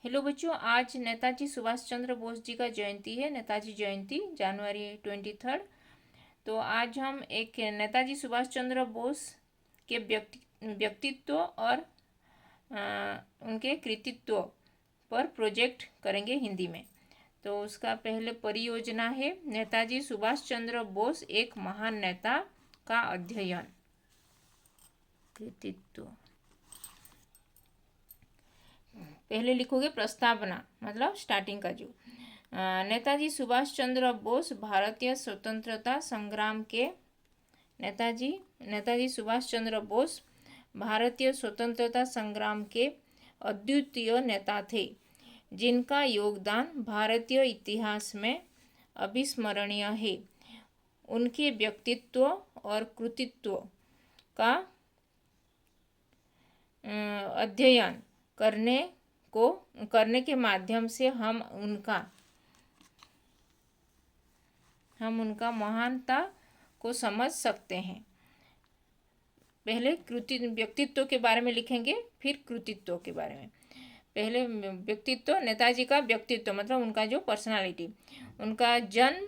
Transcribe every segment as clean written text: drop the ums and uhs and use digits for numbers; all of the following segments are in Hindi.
हेलो बच्चों, आज नेताजी सुभाष चंद्र बोस जी का जयंती है। नेताजी जयंती जनवरी 23। तो आज हम एक नेताजी सुभाष चंद्र बोस के व्यक्तित्व और उनके कृतित्व पर प्रोजेक्ट करेंगे हिंदी में। तो उसका पहले परियोजना है नेताजी सुभाष चंद्र बोस एक महान नेता का अध्ययन। कृतित्व पहले लिखोगे प्रस्तावना, मतलब स्टार्टिंग का जो नेताजी सुभाष चंद्र बोस भारतीय स्वतंत्रता संग्राम के नेताजी सुभाष चंद्र बोस भारतीय स्वतंत्रता संग्राम के अद्वितीय नेता थे, जिनका योगदान भारतीय इतिहास में अविस्मरणीय है। उनके व्यक्तित्व और कृतित्व का अध्ययन करने के माध्यम से हम उनका महानता को समझ सकते हैं। पहले व्यक्तित्व के बारे में लिखेंगे, फिर कृतित्व के बारे में। पहले व्यक्तित्व, नेताजी का व्यक्तित्व मतलब उनका जो पर्सनालिटी, उनका जन्म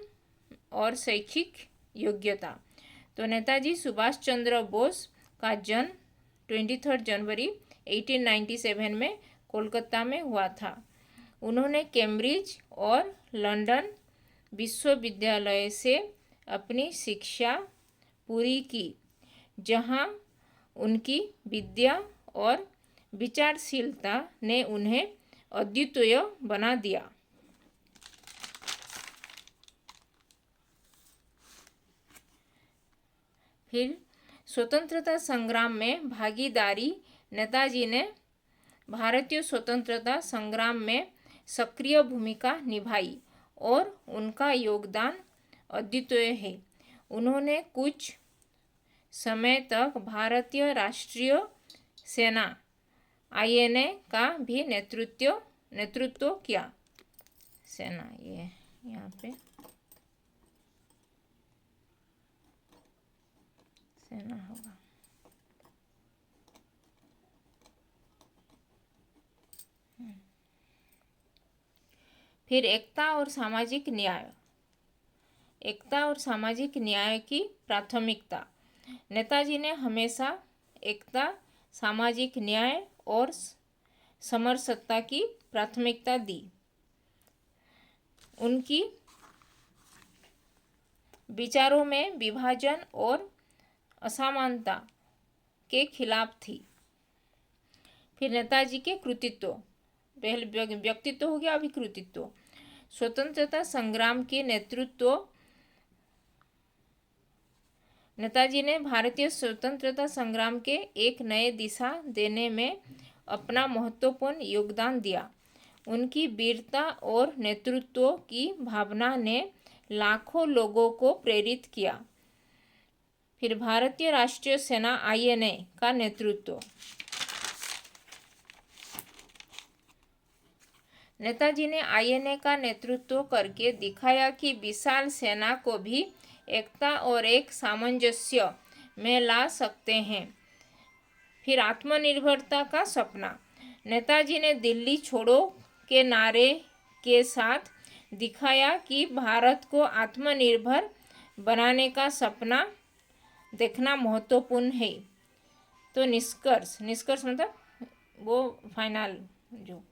और शैक्षिक योग्यता। तो नेताजी सुभाष चंद्र बोस का जन्म 23 जनवरी 1897 में कोलकाता में हुआ था। उन्होंने कैम्ब्रिज और लंदन विश्वविद्यालय से अपनी शिक्षा पूरी की, जहां उनकी विद्या और विचारशीलता ने उन्हें अद्वितीय बना दिया। फिर स्वतंत्रता संग्राम में भागीदारी। नेताजी ने भारतीय स्वतंत्रता संग्राम में सक्रिय भूमिका निभाई और उनका योगदान अद्वितीय है। उन्होंने कुछ समय तक भारतीय राष्ट्रीय सेना INA का भी नेतृत्व किया। सेना, ये यहाँ पे सेना होगा। फिर एकता और सामाजिक न्याय की प्राथमिकता। नेताजी ने हमेशा एकता, सामाजिक न्याय और समरसता की प्राथमिकता दी। उनकी विचारों में विभाजन और असमानता के खिलाफ थी। फिर नेताजी के कृतित्व, पहले व्यक्तित्व हो गया, अभी कृतित्व। स्वतंत्रता संग्राम के नेतृत्व। नेताजी ने भारतीय स्वतंत्रता संग्राम के एक नए दिशा देने में अपना महत्वपूर्ण योगदान दिया। उनकी वीरता और नेतृत्व की भावना ने लाखों लोगों को प्रेरित किया। फिर भारतीय राष्ट्रीय सेना INA का नेतृत्व। नेताजी ने INA का नेतृत्व करके दिखाया कि विशाल सेना को भी एकता और एक सामंजस्य में ला सकते हैं। फिर आत्मनिर्भरता का सपना। नेताजी ने दिल्ली छोड़ो के नारे के साथ दिखाया कि भारत को आत्मनिर्भर बनाने का सपना देखना महत्वपूर्ण है। तो निष्कर्ष मतलब वो फाइनल जो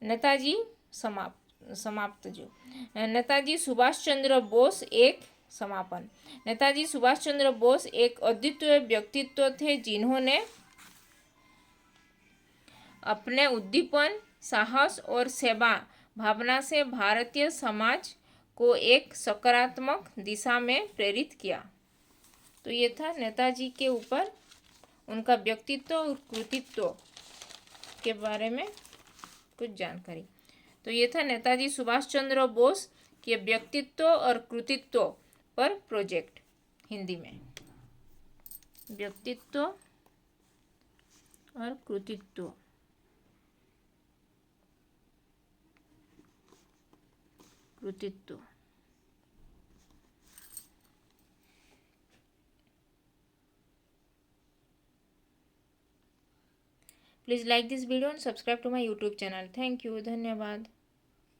नेताजी समाप्त जो नेताजी सुभाष चंद्र बोस एक समापन। नेताजी सुभाष चंद्र बोस एक अद्वितीय व्यक्तित्व थे, जिन्होंने अपने उद्दीपन, साहस और सेवा भावना से भारतीय समाज को एक सकारात्मक दिशा में प्रेरित किया। तो ये था नेताजी के ऊपर उनका व्यक्तित्व और कृतित्व के बारे में कुछ जानकारी। तो ये था नेताजी सुभाष चंद्र बोस के व्यक्तित्व और कृतित्व पर प्रोजेक्ट हिंदी में। व्यक्तित्व और कृतित्व। Please like this video and subscribe to my YouTube channel. Thank you, धन्यवाद।